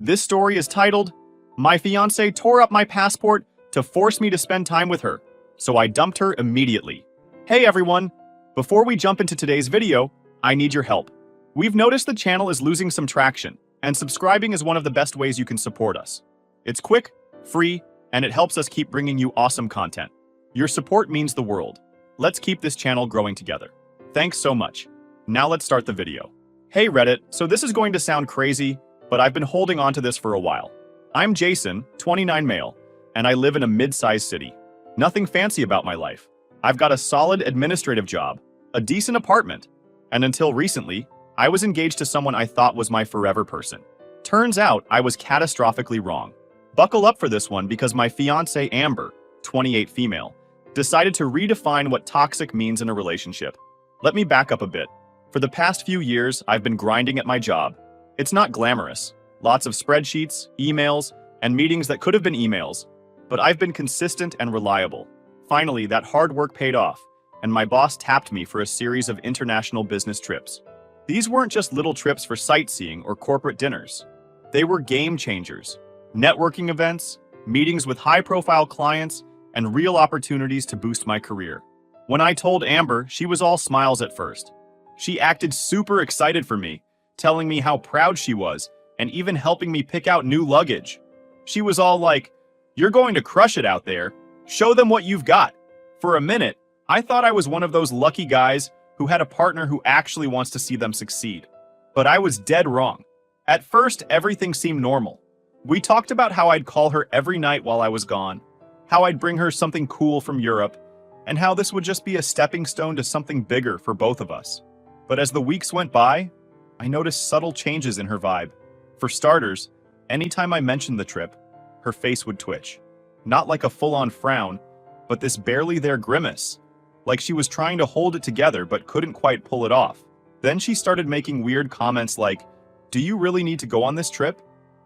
This story is titled, "My fiancée tore up my passport to force me to spend time with her, so I dumped her immediately." Hey everyone! Before we jump into today's video, I need your help. We've noticed the channel is losing some traction, and subscribing is one of the best ways you can support us. It's quick, free, and it helps us keep bringing you awesome content. Your support means the world. Let's keep this channel growing together. Thanks so much. Now let's start the video. Hey Reddit, so this is going to sound crazy, but I've been holding on to this for a while. I'm Jason, 29 male, and I live in a mid-sized city. Nothing fancy about my life. I've got a solid administrative job, a decent apartment, and until recently, I was engaged to someone I thought was my forever person. Turns out I was catastrophically wrong. Buckle up for this one because my fiancée Amber, 28 female, decided to redefine what toxic means in a relationship. Let me back up a bit. For the past few years, I've been grinding at my job. It's not glamorous. Lots of spreadsheets, emails, and meetings that could have been emails. But I've been consistent and reliable. Finally, that hard work paid off, and my boss tapped me for a series of international business trips. These weren't just little trips for sightseeing or corporate dinners. They were game changers. Networking events, meetings with high-profile clients, and real opportunities to boost my career. When I told Amber, she was all smiles at first. She acted super excited for me, telling me how proud she was, and even helping me pick out new luggage. She was all like, "You're going to crush it out there. Show them what you've got." For a minute, I thought I was one of those lucky guys who had a partner who actually wants to see them succeed. But I was dead wrong. At first, everything seemed normal. We talked about how I'd call her every night while I was gone, how I'd bring her something cool from Europe, and how this would just be a stepping stone to something bigger for both of us. But as the weeks went by, I noticed subtle changes in her vibe. For starters, anytime I mentioned the trip, her face would twitch. Not like a full-on frown, but this barely there grimace, like she was trying to hold it together but couldn't quite pull it off. Then she started making weird comments like, "Do you really need to go on this trip?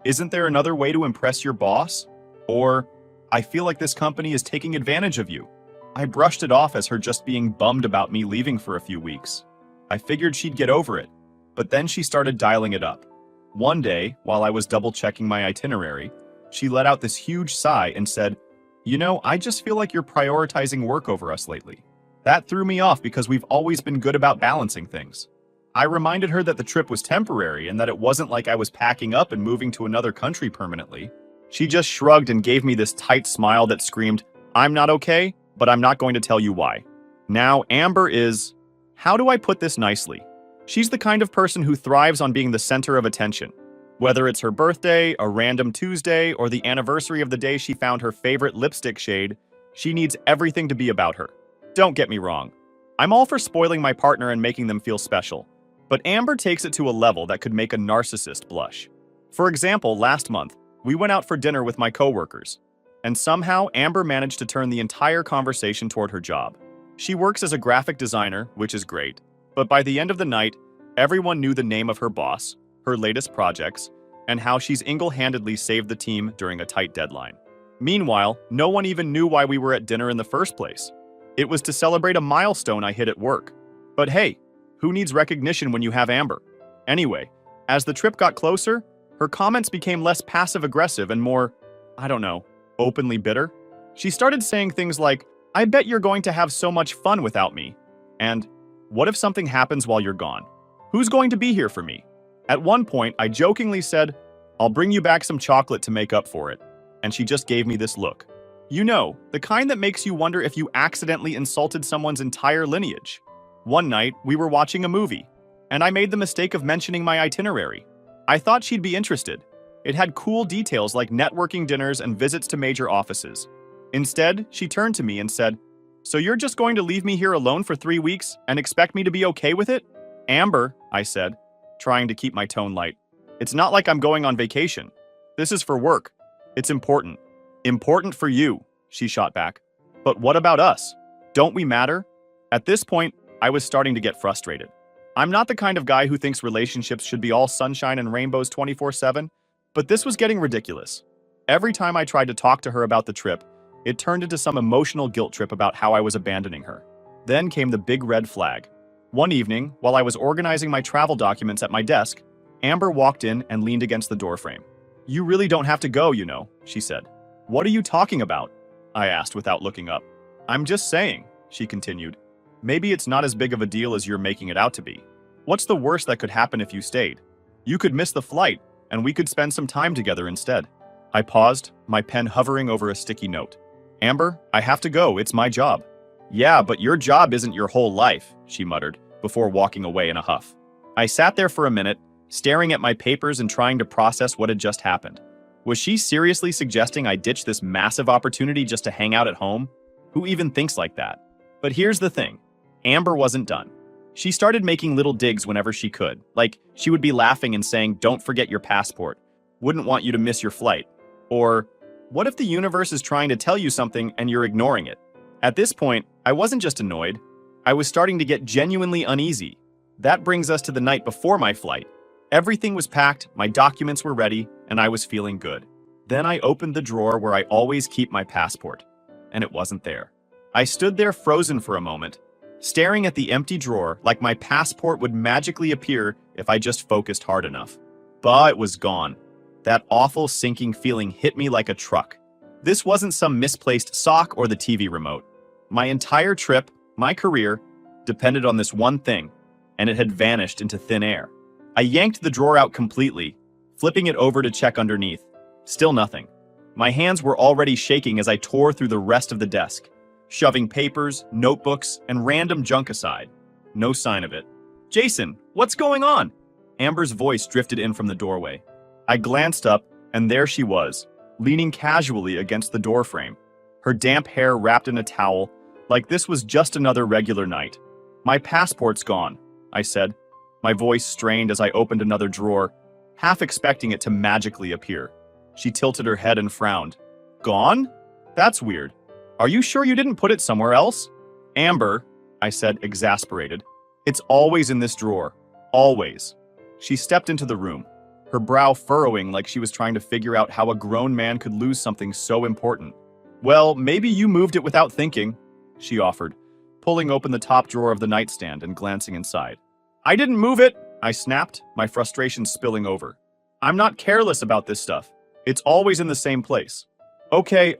Isn't there another way to impress your boss?" Or, "I feel like this company is taking advantage of you." I brushed it off as her just being bummed about me leaving for a few weeks. I figured she'd get over it, but then she started dialing it up. One day, while I was double-checking my itinerary, she let out this huge sigh and said, "You know, I just feel like you're prioritizing work over us lately." That threw me off because we've always been good about balancing things. I reminded her that the trip was temporary and that it wasn't like I was packing up and moving to another country permanently. She just shrugged and gave me this tight smile that screamed, "I'm not okay, but I'm not going to tell you why." Now, Amber is... how do I put this nicely? She's the kind of person who thrives on being the center of attention. Whether it's her birthday, a random Tuesday, or the anniversary of the day she found her favorite lipstick shade, she needs everything to be about her. Don't get me wrong. I'm all for spoiling my partner and making them feel special. But Amber takes it to a level that could make a narcissist blush. For example, last month, we went out for dinner with my coworkers. And somehow, Amber managed to turn the entire conversation toward her job. She works as a graphic designer, which is great. But by the end of the night, everyone knew the name of her boss, her latest projects, and how she's single-handedly saved the team during a tight deadline. Meanwhile, no one even knew why we were at dinner in the first place. It was to celebrate a milestone I hit at work. But hey, who needs recognition when you have Amber? Anyway, as the trip got closer, her comments became less passive-aggressive and more, I don't know, openly bitter. She started saying things like, "I bet you're going to have so much fun without me," and "What if something happens while you're gone? Who's going to be here for me?" At one point, I jokingly said, "I'll bring you back some chocolate to make up for it," and she just gave me this look. You know, the kind that makes you wonder if you accidentally insulted someone's entire lineage. One night, we were watching a movie, and I made the mistake of mentioning my itinerary. I thought she'd be interested. It had cool details like networking dinners and visits to major offices. Instead, she turned to me and said, "So you're just going to leave me here alone for 3 weeks and expect me to be okay with it?" "Amber," I said, trying to keep my tone light, "it's not like I'm going on vacation. This is for work. It's important." "Important for you," she shot back. "But what about us? Don't we matter?" At this point, I was starting to get frustrated. I'm not the kind of guy who thinks relationships should be all sunshine and rainbows 24/7, but this was getting ridiculous. Every time I tried to talk to her about the trip, it turned into some emotional guilt trip about how I was abandoning her. Then came the big red flag. One evening, while I was organizing my travel documents at my desk, Amber walked in and leaned against the doorframe. You really don't have to go, you know, she said. What are you talking about? I asked without looking up. I'm just saying, she continued. Maybe it's not as big of a deal as you're making it out to be. What's the worst that could happen if you stayed? You could miss the flight, and we could spend some time together instead. I paused, my pen hovering over a sticky note. Amber, I have to go, it's my job. Yeah, but your job isn't your whole life, she muttered, before walking away in a huff. I sat there for a minute, staring at my papers and trying to process what had just happened. Was she seriously suggesting I ditch this massive opportunity just to hang out at home? Who even thinks like that? But here's the thing. Amber wasn't done. She started making little digs whenever she could, like she would be laughing and saying, "Don't forget your passport. Wouldn't want you to miss your flight." Or, "What if the universe is trying to tell you something and you're ignoring it?" At this point, I wasn't just annoyed. I was starting to get genuinely uneasy. That brings us to the night before my flight. Everything was packed, my documents were ready, and I was feeling good. Then I opened the drawer where I always keep my passport, and it wasn't there. I stood there frozen for a moment, staring at the empty drawer like my passport would magically appear if I just focused hard enough. But it was gone. That awful sinking feeling hit me like a truck. This wasn't some misplaced sock or the TV remote. My entire trip, my career, depended on this one thing, and it had vanished into thin air. I yanked the drawer out completely, flipping it over to check underneath. Still nothing. My hands were already shaking as I tore through the rest of the desk, shoving papers, notebooks, and random junk aside. No sign of it. "Jason, what's going on?" Amber's voice drifted in from the doorway. I glanced up, and there she was, leaning casually against the doorframe, her damp hair wrapped in a towel, like this was just another regular night. "My passport's gone," I said, my voice strained as I opened another drawer, half expecting it to magically appear. She tilted her head and frowned. "Gone? That's weird. Are you sure you didn't put it somewhere else?" "Amber," I said, exasperated. "It's always in this drawer. Always." She stepped into the room, her brow furrowing like she was trying to figure out how a grown man could lose something so important. "Well, maybe you moved it without thinking," she offered, pulling open the top drawer of the nightstand and glancing inside. "I didn't move it," I snapped, my frustration spilling over. "I'm not careless about this stuff. It's always in the same place." Okay,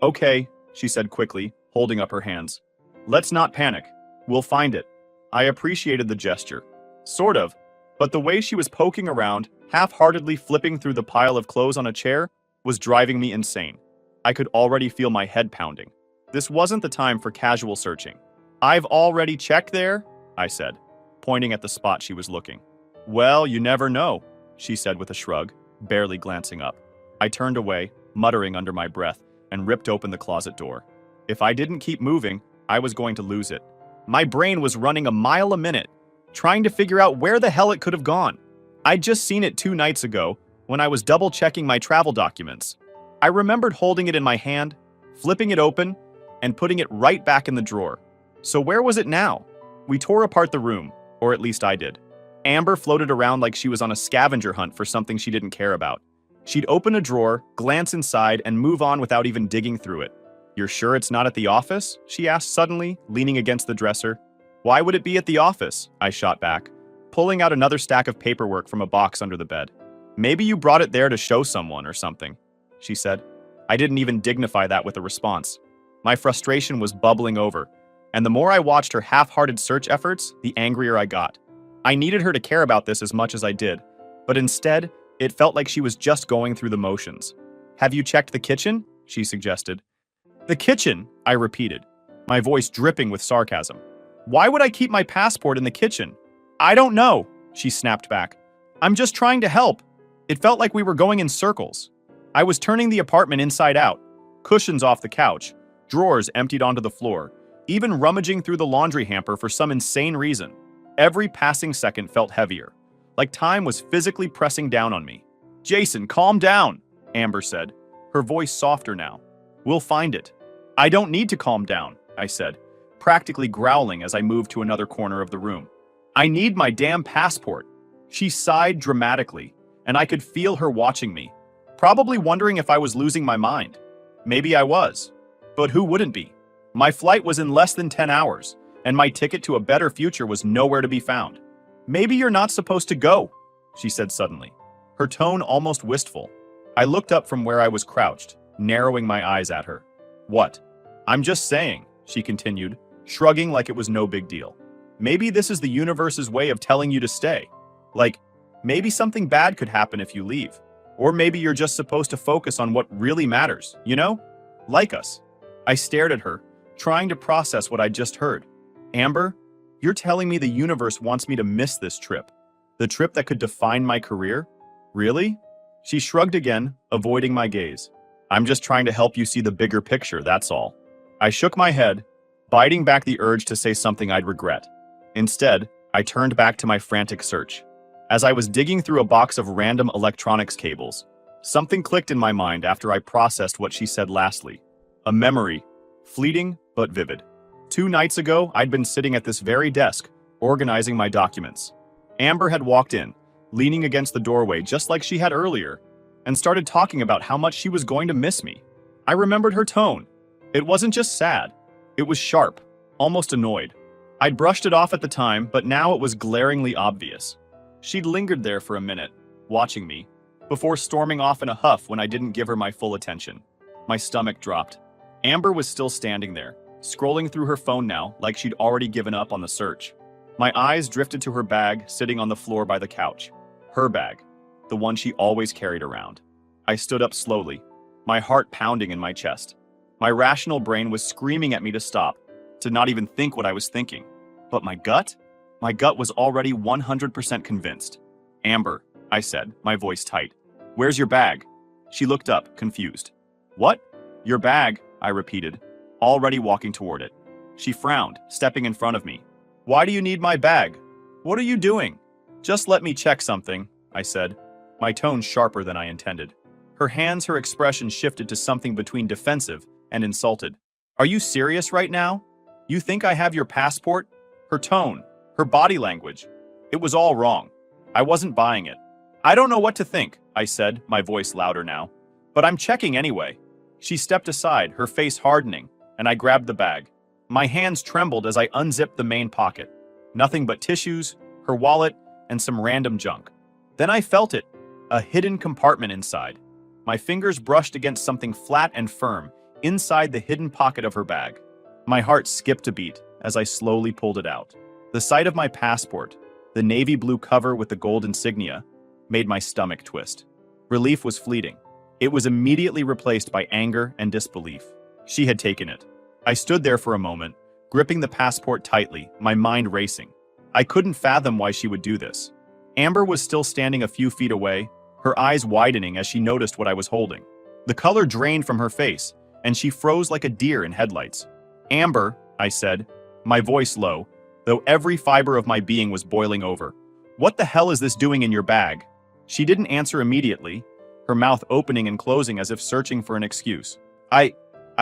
she said quickly, holding up her hands. "Let's not panic. We'll find it." I appreciated the gesture. Sort of. But the way she was poking around, half-heartedly flipping through the pile of clothes on a chair, was driving me insane. I could already feel my head pounding. This wasn't the time for casual searching. "I've already checked there," I said, pointing at the spot she was looking. "Well, you never know," she said with a shrug, barely glancing up. I turned away, muttering under my breath, and ripped open the closet door. If I didn't keep moving, I was going to lose it. My brain was running a mile a minute, trying to figure out where the hell it could have gone. I'd just seen it 2 nights ago, when I was double-checking my travel documents. I remembered holding it in my hand, flipping it open, and putting it right back in the drawer. So where was it now? We tore apart the room, or at least I did. Amber floated around like she was on a scavenger hunt for something she didn't care about. She'd open a drawer, glance inside, and move on without even digging through it. "You're sure it's not at the office?" she asked suddenly, leaning against the dresser. "Why would it be at the office?" I shot back, pulling out another stack of paperwork from a box under the bed. "Maybe you brought it there to show someone or something," she said. I didn't even dignify that with a response. My frustration was bubbling over, and the more I watched her half-hearted search efforts, the angrier I got. I needed her to care about this as much as I did, but instead, it felt like she was just going through the motions. "Have you checked the kitchen?" she suggested. "The kitchen," I repeated, my voice dripping with sarcasm. "Why would I keep my passport in the kitchen?" "I don't know," she snapped back. "I'm just trying to help." It felt like we were going in circles. I was turning the apartment inside out, cushions off the couch, drawers emptied onto the floor, even rummaging through the laundry hamper for some insane reason. Every passing second felt heavier, like time was physically pressing down on me. "Jason, calm down," Amber said, her voice softer now. "We'll find it." "I don't need to calm down," I said, practically growling as I moved to another corner of the room. "I need my damn passport." She sighed dramatically, and I could feel her watching me, probably wondering if I was losing my mind. Maybe I was, but who wouldn't be? My flight was in less than 10 hours, and my ticket to a better future was nowhere to be found. "Maybe you're not supposed to go," she said suddenly, her tone almost wistful. I looked up from where I was crouched, narrowing my eyes at her. What? I'm just saying, she continued, shrugging like it was no big deal. Maybe this is the universe's way of telling you to stay. Like, maybe something bad could happen if you leave. Or maybe you're just supposed to focus on what really matters, you know? Like us. I stared at her, trying to process what I'd just heard. Amber, you're telling me the universe wants me to miss this trip. The trip that could define my career? Really? She shrugged again, avoiding my gaze. I'm just trying to help you see the bigger picture, that's all. I shook my head, biting back the urge to say something I'd regret. Instead, I turned back to my frantic search. As I was digging through a box of random electronics cables, something clicked in my mind after I processed what she said lastly. A memory, fleeting but vivid. 2 nights ago, I'd been sitting at this very desk, organizing my documents. Amber had walked in, leaning against the doorway just like she had earlier, and started talking about how much she was going to miss me. I remembered her tone. It wasn't just sad. It was sharp, almost annoyed. I'd brushed it off at the time, but now it was glaringly obvious. She'd lingered there for a minute, watching me, before storming off in a huff when I didn't give her my full attention. My stomach dropped. Amber was still standing there, scrolling through her phone now like she'd already given up on the search. My eyes drifted to her bag sitting on the floor by the couch. Her bag, the one she always carried around. I stood up slowly, my heart pounding in my chest. My rational brain was screaming at me to stop, to not even think what I was thinking. But my gut? My gut was already 100% convinced. Amber, I said, my voice tight. Where's your bag? She looked up, confused. What? Your bag, I repeated, already walking toward it. She frowned, stepping in front of me. Why do you need my bag? What are you doing? Just let me check something, I said, my tone sharper than I intended. Her expression shifted to something between defensive and insulted. Are you serious right now? You think I have your passport? Her tone, her body language. It was all wrong. I wasn't buying it. I don't know what to think, I said, my voice louder now. But I'm checking anyway. She stepped aside, her face hardening, and I grabbed the bag. My hands trembled as I unzipped the main pocket. Nothing but tissues, her wallet, and some random junk. Then I felt it, a hidden compartment inside. My fingers brushed against something flat and firm inside the hidden pocket of her bag. My heart skipped a beat as I slowly pulled it out. The sight of my passport, the navy blue cover with the gold insignia, made my stomach twist. Relief was fleeting. It was immediately replaced by anger and disbelief. She had taken it. I stood there for a moment, gripping the passport tightly, my mind racing. I couldn't fathom why she would do this. Amber was still standing a few feet away, her eyes widening as she noticed what I was holding. The color drained from her face, and she froze like a deer in headlights. Amber, I said, my voice low, though every fiber of my being was boiling over. What the hell is this doing in your bag? She didn't answer immediately, her mouth opening and closing as if searching for an excuse. I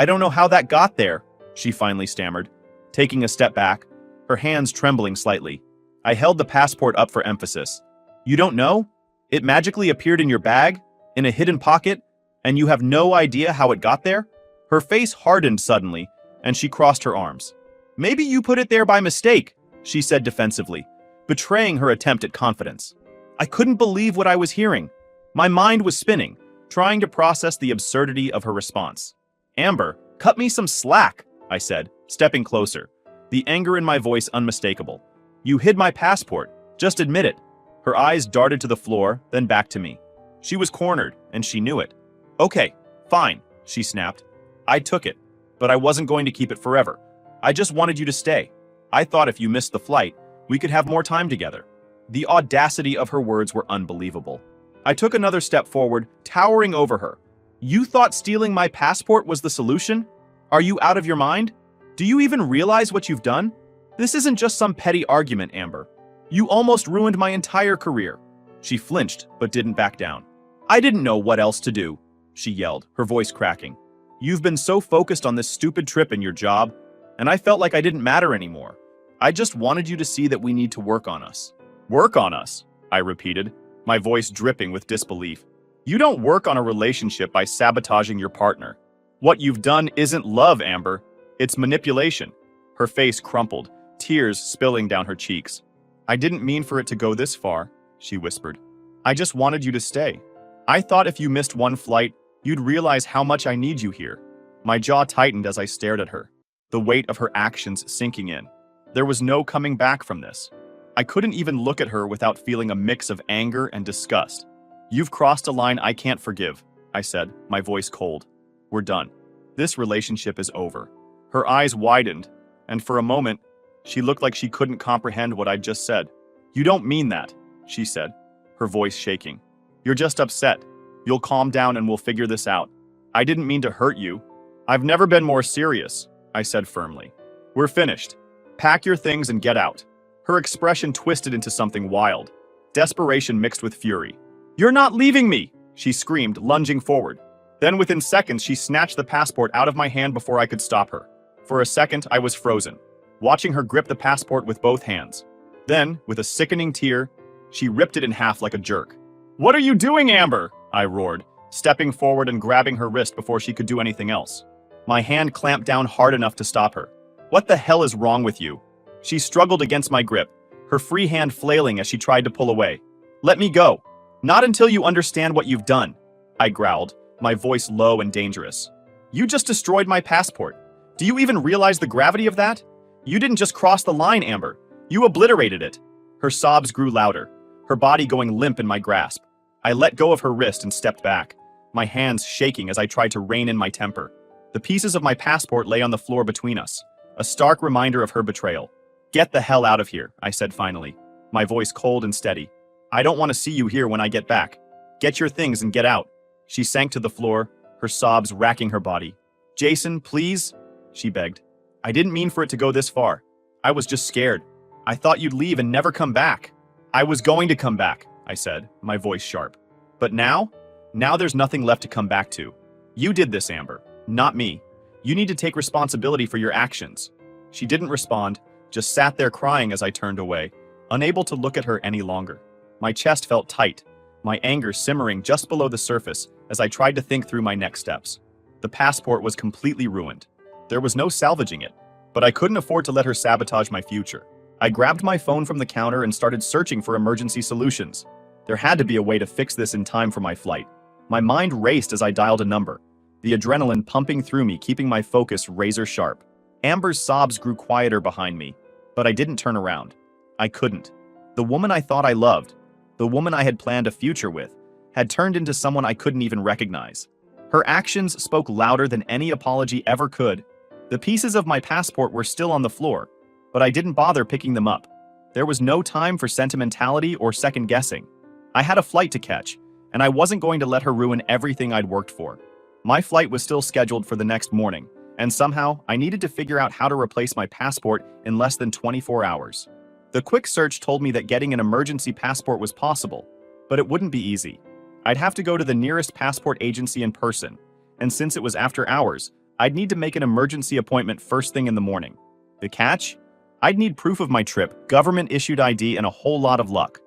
don't know how that got there, she finally stammered, taking a step back, her hands trembling slightly. I held the passport up for emphasis. You don't know? It magically appeared in your bag, in a hidden pocket, and you have no idea how it got there? Her face hardened suddenly, and she crossed her arms. Maybe you put it there by mistake, she said defensively, betraying her attempt at confidence. I couldn't believe what I was hearing. My mind was spinning, trying to process the absurdity of her response. Amber, cut me some slack, I said, stepping closer, the anger in my voice unmistakable. You hid my passport. Just admit it. Her eyes darted to the floor, then back to me. She was cornered, and she knew it. Okay, fine, she snapped. I took it, but I wasn't going to keep it forever. I just wanted you to stay. I thought if you missed the flight, we could have more time together. The audacity of her words were unbelievable. I took another step forward, towering over her. You thought stealing my passport was the solution? Are you out of your mind? Do you even realize what you've done? This isn't just some petty argument, Amber. You almost ruined my entire career. She flinched, but didn't back down. I didn't know what else to do, she yelled, her voice cracking. You've been so focused on this stupid trip and your job, and I felt like I didn't matter anymore. I just wanted you to see that we need to work on us. Work on us, I repeated, my voice dripping with disbelief. You don't work on a relationship by sabotaging your partner. What you've done isn't love, Amber. It's manipulation. Her face crumpled, tears spilling down her cheeks. I didn't mean for it to go this far, she whispered. I just wanted you to stay. I thought if you missed one flight, you'd realize how much I need you here. My jaw tightened as I stared at her, the weight of her actions sinking in. There was no coming back from this. I couldn't even look at her without feeling a mix of anger and disgust. You've crossed a line I can't forgive, I said, my voice cold. We're done. This relationship is over. Her eyes widened, and for a moment, she looked like she couldn't comprehend what I'd just said. You don't mean that, she said, her voice shaking. You're just upset. You'll calm down and we'll figure this out. I didn't mean to hurt you. I've never been more serious, I said firmly. We're finished. Pack your things and get out. Her expression twisted into something wild, desperation mixed with fury. You're not leaving me, she screamed, lunging forward. Then within seconds, she snatched the passport out of my hand before I could stop her. For a second, I was frozen, watching her grip the passport with both hands. Then, with a sickening tear, she ripped it in half like a jerk. What are you doing, Amber? I roared, stepping forward and grabbing her wrist before she could do anything else. My hand clamped down hard enough to stop her. What the hell is wrong with you? She struggled against my grip, her free hand flailing as she tried to pull away. Let me go. Not until you understand what you've done, I growled, my voice low and dangerous. You just destroyed my passport. Do you even realize the gravity of that? You didn't just cross the line, Amber. You obliterated it. Her sobs grew louder, her body going limp in my grasp. I let go of her wrist and stepped back, my hands shaking as I tried to rein in my temper. The pieces of my passport lay on the floor between us, a stark reminder of her betrayal. Get the hell out of here, I said finally, my voice cold and steady. I don't want to see you here when I get back. Get your things and get out. She sank to the floor, her sobs racking her body. Jason, please, she begged. I didn't mean for it to go this far. I was just scared. I thought you'd leave and never come back. I was going to come back, I said, my voice sharp. But now? Now there's nothing left to come back to. You did this, Amber, not me. You need to take responsibility for your actions. She didn't respond, just sat there crying as I turned away, unable to look at her any longer. My chest felt tight, my anger simmering just below the surface as I tried to think through my next steps. The passport was completely ruined. There was no salvaging it, but I couldn't afford to let her sabotage my future. I grabbed my phone from the counter and started searching for emergency solutions. There had to be a way to fix this in time for my flight. My mind raced as I dialed a number, the adrenaline pumping through me, keeping my focus razor sharp. Amber's sobs grew quieter behind me, but I didn't turn around. I couldn't. The woman I thought I loved, the woman I had planned a future with, had turned into someone I couldn't even recognize. Her actions spoke louder than any apology ever could. The pieces of my passport were still on the floor, but I didn't bother picking them up. There was no time for sentimentality or second guessing. I had a flight to catch, and I wasn't going to let her ruin everything I'd worked for. My flight was still scheduled for the next morning, and somehow I needed to figure out how to replace my passport in less than 24 hours. The quick search told me that getting an emergency passport was possible, but it wouldn't be easy. I'd have to go to the nearest passport agency in person, and since it was after hours, I'd need to make an emergency appointment first thing in the morning. The catch? I'd need proof of my trip, government-issued ID, and a whole lot of luck.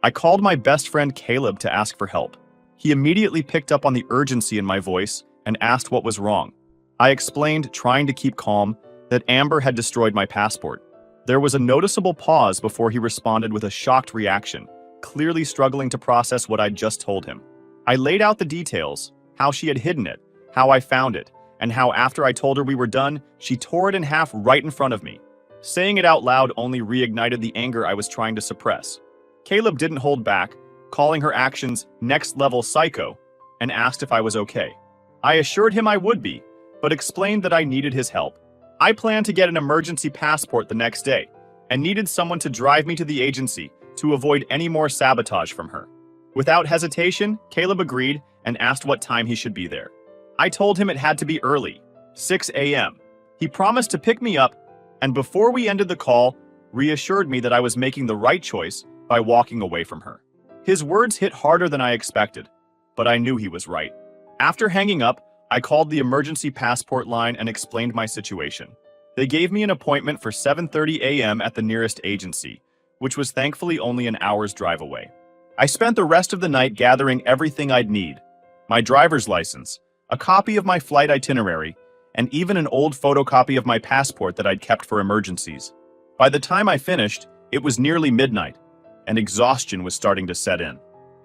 I called my best friend Caleb to ask for help. He immediately picked up on the urgency in my voice and asked what was wrong. I explained, trying to keep calm, that Amber had destroyed my passport. There was a noticeable pause before he responded with a shocked reaction, clearly struggling to process what I'd just told him. I laid out the details, how she had hidden it, how I found it, and how after I told her we were done, she tore it in half right in front of me. Saying it out loud only reignited the anger I was trying to suppress. Caleb didn't hold back, calling her actions next-level psycho, and asked if I was okay. I assured him I would be, but explained that I needed his help. I planned to get an emergency passport the next day, and needed someone to drive me to the agency to avoid any more sabotage from her. Without hesitation, Caleb agreed and asked what time he should be there. I told him it had to be early, 6 a.m. He promised to pick me up, and before we ended the call, reassured me that I was making the right choice by walking away from her. His words hit harder than I expected, but I knew he was right. After hanging up, I called the emergency passport line and explained my situation. They gave me an appointment for 7:30 a.m. at the nearest agency, which was thankfully only an hour's drive away. I spent the rest of the night gathering everything I'd need: my driver's license, a copy of my flight itinerary, and even an old photocopy of my passport that I'd kept for emergencies. By the time I finished, it was nearly midnight, and exhaustion was starting to set in.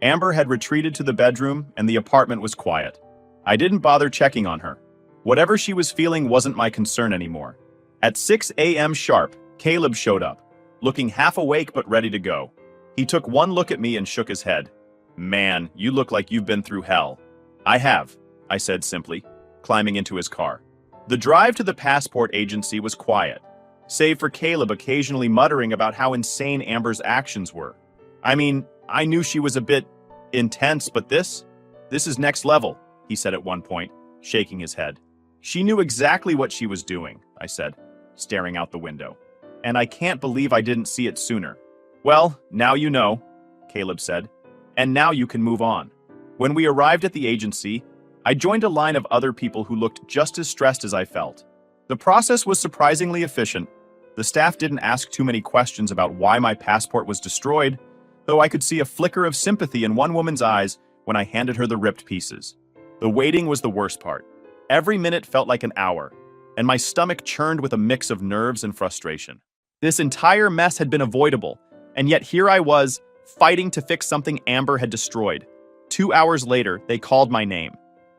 Amber had retreated to the bedroom and the apartment was quiet. I didn't bother checking on her. Whatever she was feeling wasn't my concern anymore. At 6 a.m. sharp, Caleb showed up, looking half awake but ready to go. He took one look at me and shook his head. "Man, you look like you've been through hell." "I have," I said simply, climbing into his car. The drive to the passport agency was quiet, save for Caleb occasionally muttering about how insane Amber's actions were. I mean, I knew she was a bit intense, but this is next level, he said at one point, shaking his head. "She knew exactly what she was doing," I said, staring out the window. "And I can't believe I didn't see it sooner." "Well, now you know," Caleb said, "and now you can move on." When we arrived at the agency, I joined a line of other people who looked just as stressed as I felt. The process was surprisingly efficient. The staff didn't ask too many questions about why my passport was destroyed, though I could see a flicker of sympathy in one woman's eyes when I handed her the ripped pieces. The waiting was the worst part. Every minute felt like an hour, and my stomach churned with a mix of nerves and frustration. This entire mess had been avoidable, and yet here I was, fighting to fix something Amber had destroyed. 2 hours later, they called my name.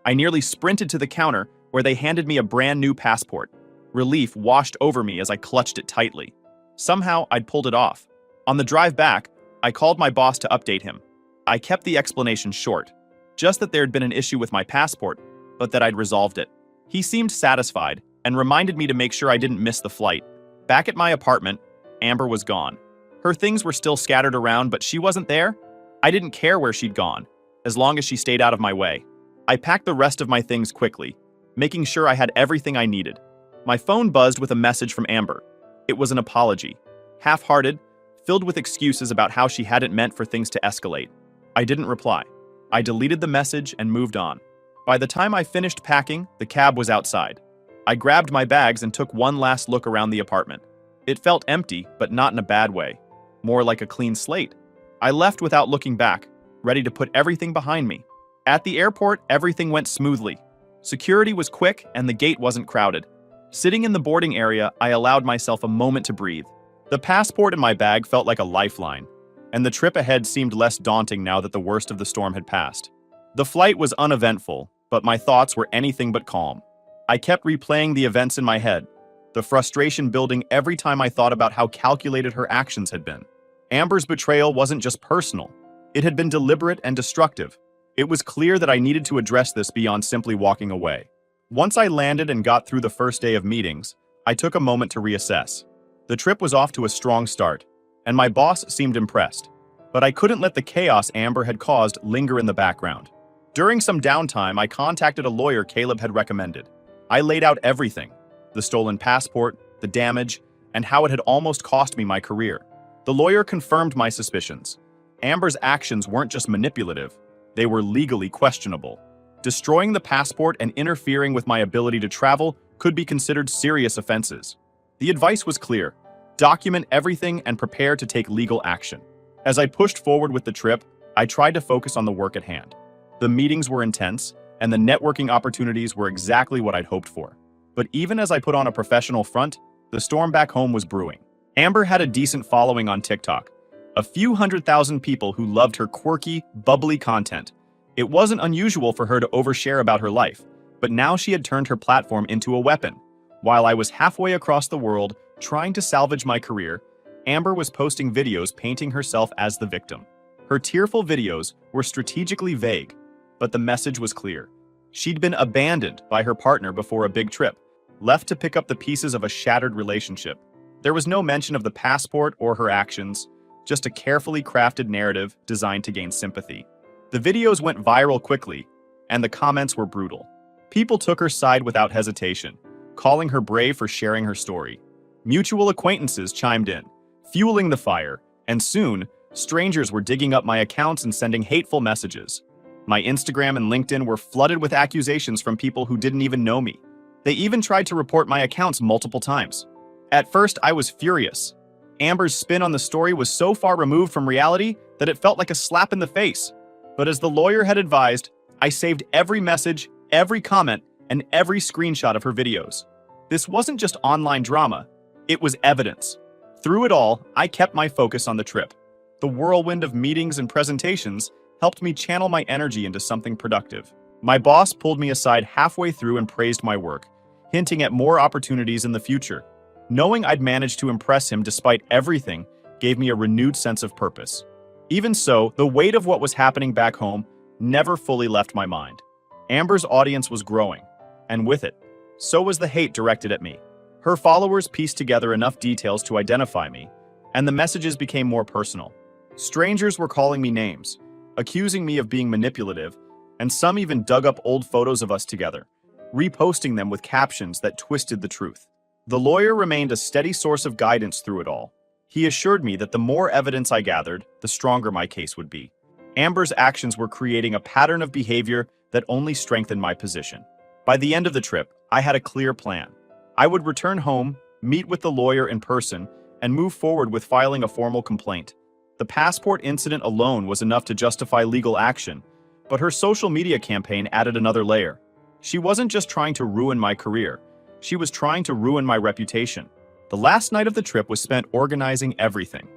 I nearly sprinted to the counter, where they handed me a brand new passport. Relief washed over me as I clutched it tightly. Somehow, I'd pulled it off. On the drive back, I called my boss to update him. I kept the explanation short, just that there had been an issue with my passport, but that I'd resolved it. He seemed satisfied and reminded me to make sure I didn't miss the flight. Back at my apartment, Amber was gone. Her things were still scattered around, but she wasn't there. I didn't care where she'd gone, as long as she stayed out of my way. I packed the rest of my things quickly, making sure I had everything I needed. My phone buzzed with a message from Amber. It was an apology, half-hearted, filled with excuses about how she hadn't meant for things to escalate. I didn't reply. I deleted the message and moved on. By the time I finished packing, the cab was outside. I grabbed my bags and took one last look around the apartment. It felt empty, but not in a bad way. More like a clean slate. I left without looking back, ready to put everything behind me. At the airport, everything went smoothly. Security was quick and the gate wasn't crowded. Sitting in the boarding area, I allowed myself a moment to breathe. The passport in my bag felt like a lifeline, and the trip ahead seemed less daunting now that the worst of the storm had passed. The flight was uneventful, but my thoughts were anything but calm. I kept replaying the events in my head, the frustration building every time I thought about how calculated her actions had been. Amber's betrayal wasn't just personal. It had been deliberate and destructive. It was clear that I needed to address this beyond simply walking away. Once I landed and got through the first day of meetings, I took a moment to reassess. The trip was off to a strong start, and my boss seemed impressed. But I couldn't let the chaos Amber had caused linger in the background. During some downtime, I contacted a lawyer Caleb had recommended. I laid out everything: the stolen passport, the damage, and how it had almost cost me my career. The lawyer confirmed my suspicions. Amber's actions weren't just manipulative, they were legally questionable. Destroying the passport and interfering with my ability to travel could be considered serious offenses. The advice was clear: document everything and prepare to take legal action. As I pushed forward with the trip, I tried to focus on the work at hand. The meetings were intense, and the networking opportunities were exactly what I'd hoped for. But even as I put on a professional front, the storm back home was brewing. Amber had a decent following on TikTok, a few 100,000 people who loved her quirky, bubbly content. It wasn't unusual for her to overshare about her life, but now she had turned her platform into a weapon. While I was halfway across the world trying to salvage my career, Amber was posting videos painting herself as the victim. Her tearful videos were strategically vague, but the message was clear. She'd been abandoned by her partner before a big trip, left to pick up the pieces of a shattered relationship. There was no mention of the passport or her actions, just a carefully crafted narrative designed to gain sympathy. The videos went viral quickly, and the comments were brutal. People took her side without hesitation, calling her brave for sharing her story. Mutual acquaintances chimed in, fueling the fire, and soon, strangers were digging up my accounts and sending hateful messages. My Instagram and LinkedIn were flooded with accusations from people who didn't even know me. They even tried to report my accounts multiple times. At first, I was furious. Amber's spin on the story was so far removed from reality that it felt like a slap in the face. But as the lawyer had advised, I saved every message, every comment, and every screenshot of her videos. This wasn't just online drama, it was evidence. Through it all, I kept my focus on the trip. The whirlwind of meetings and presentations helped me channel my energy into something productive. My boss pulled me aside halfway through and praised my work, hinting at more opportunities in the future. Knowing I'd managed to impress him despite everything gave me a renewed sense of purpose. Even so, the weight of what was happening back home never fully left my mind. Amber's audience was growing, and with it, so was the hate directed at me. Her followers pieced together enough details to identify me, and the messages became more personal. Strangers were calling me names, accusing me of being manipulative, and some even dug up old photos of us together, reposting them with captions that twisted the truth. The lawyer remained a steady source of guidance through it all. He assured me that the more evidence I gathered, the stronger my case would be. Amber's actions were creating a pattern of behavior that only strengthened my position. By the end of the trip, I had a clear plan. I would return home, meet with the lawyer in person, and move forward with filing a formal complaint. The passport incident alone was enough to justify legal action, but her social media campaign added another layer. She wasn't just trying to ruin my career, she was trying to ruin my reputation. The last night of the trip was spent organizing everything.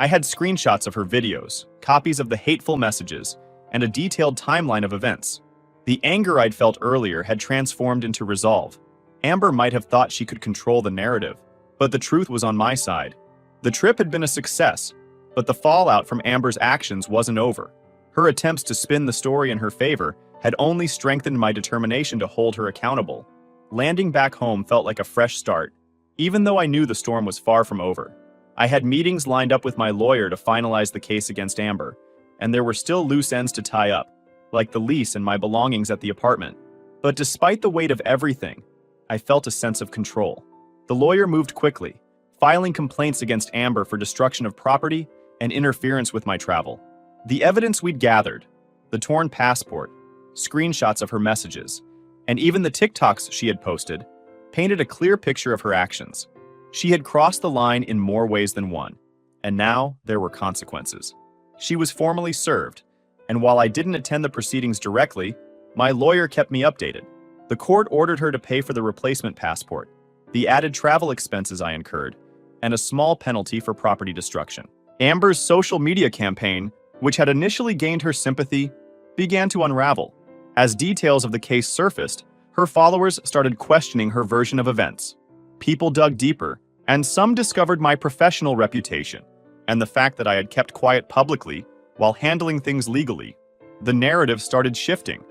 I had screenshots of her videos, copies of the hateful messages, and a detailed timeline of events. The anger I'd felt earlier had transformed into resolve. Amber might have thought she could control the narrative, but the truth was on my side. The trip had been a success, but the fallout from Amber's actions wasn't over. Her attempts to spin the story in her favor had only strengthened my determination to hold her accountable. Landing back home felt like a fresh start, even though I knew the storm was far from over. I had meetings lined up with my lawyer to finalize the case against Amber, and there were still loose ends to tie up, like the lease and my belongings at the apartment. But despite the weight of everything, I felt a sense of control. The lawyer moved quickly, filing complaints against Amber for destruction of property and interference with my travel. The evidence we'd gathered, the torn passport, screenshots of her messages, and even the TikToks she had posted, painted a clear picture of her actions. She had crossed the line in more ways than one, and now there were consequences. She was formally served, and while I didn't attend the proceedings directly, my lawyer kept me updated. The court ordered her to pay for the replacement passport, the added travel expenses I incurred, and a small penalty for property destruction. Amber's social media campaign, which had initially gained her sympathy, began to unravel. As details of the case surfaced, her followers started questioning her version of events. People dug deeper, and some discovered my professional reputation and the fact that I had kept quiet publicly while handling things legally. The narrative started shifting,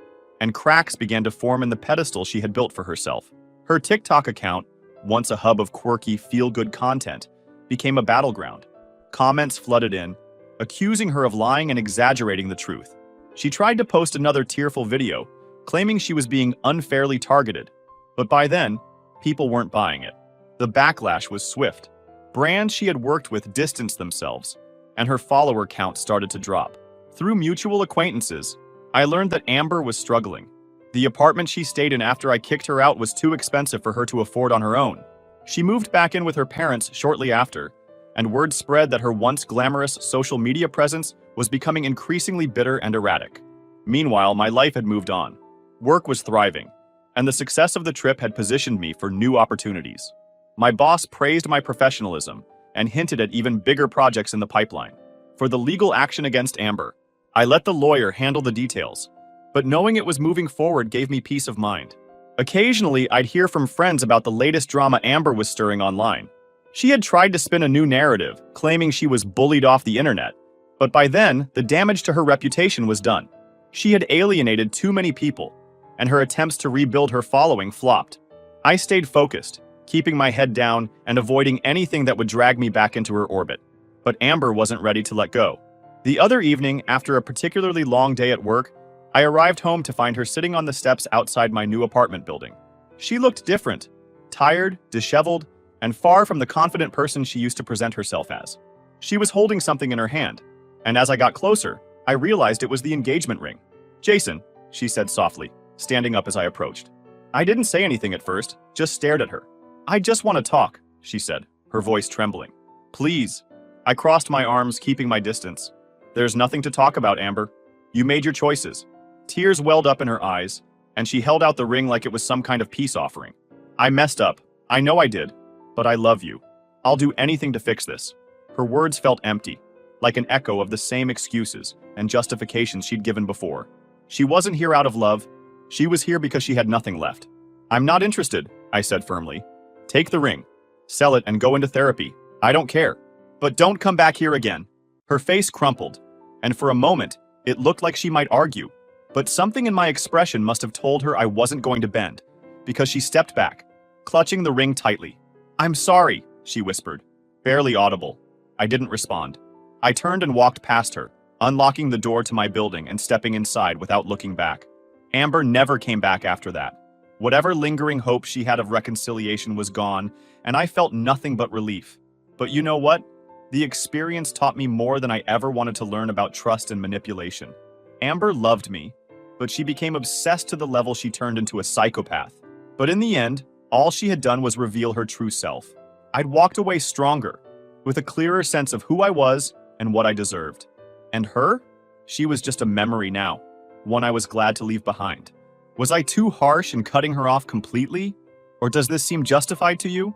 and cracks began to form in the pedestal she had built for herself. Her TikTok account, once a hub of quirky, feel-good content, became a battleground. Comments flooded in, accusing her of lying and exaggerating the truth. She tried to post another tearful video, claiming she was being unfairly targeted. But by then, people weren't buying it. The backlash was swift. Brands she had worked with distanced themselves, and her follower count started to drop. Through mutual acquaintances, I learned that Amber was struggling. The apartment she stayed in after I kicked her out was too expensive for her to afford on her own. She moved back in with her parents shortly after, and word spread that her once glamorous social media presence was becoming increasingly bitter and erratic. Meanwhile, my life had moved on. Work was thriving, and the success of the trip had positioned me for new opportunities. My boss praised my professionalism and hinted at even bigger projects in the pipeline. For the legal action against Amber, I let the lawyer handle the details, but knowing it was moving forward gave me peace of mind. Occasionally, I'd hear from friends about the latest drama Amber was stirring online. She had tried to spin a new narrative, claiming she was bullied off the internet, but by then, the damage to her reputation was done. She had alienated too many people, and her attempts to rebuild her following flopped. I stayed focused, keeping my head down and avoiding anything that would drag me back into her orbit. But Amber wasn't ready to let go. The other evening, after a particularly long day at work, I arrived home to find her sitting on the steps outside my new apartment building. She looked different, tired, disheveled, and far from the confident person she used to present herself as. She was holding something in her hand, and as I got closer, I realized it was the engagement ring. "Jason," she said softly, standing up as I approached. I didn't say anything at first, just stared at her. "I just want to talk," she said, her voice trembling. "Please." I crossed my arms, keeping my distance. "There's nothing to talk about, Amber. You made your choices." Tears welled up in her eyes, and she held out the ring like it was some kind of peace offering. "I messed up. I know I did. But I love you. I'll do anything to fix this." Her words felt empty, like an echo of the same excuses and justifications she'd given before. She wasn't here out of love. She was here because she had nothing left. "I'm not interested," I said firmly. "Take the ring, sell it, and go into therapy. I don't care. But don't come back here again." Her face crumpled, and for a moment, it looked like she might argue. But something in my expression must have told her I wasn't going to bend, because she stepped back, clutching the ring tightly. "I'm sorry," she whispered, barely audible. I didn't respond. I turned and walked past her, unlocking the door to my building and stepping inside without looking back. Amber never came back after that. Whatever lingering hope she had of reconciliation was gone, and I felt nothing but relief. But you know what? The experience taught me more than I ever wanted to learn about trust and manipulation. Amber loved me, but she became obsessed to the level she turned into a psychopath. But in the end, all she had done was reveal her true self. I'd walked away stronger, with a clearer sense of who I was and what I deserved. And her? She was just a memory now, one I was glad to leave behind. Was I too harsh in cutting her off completely? Or does this seem justified to you?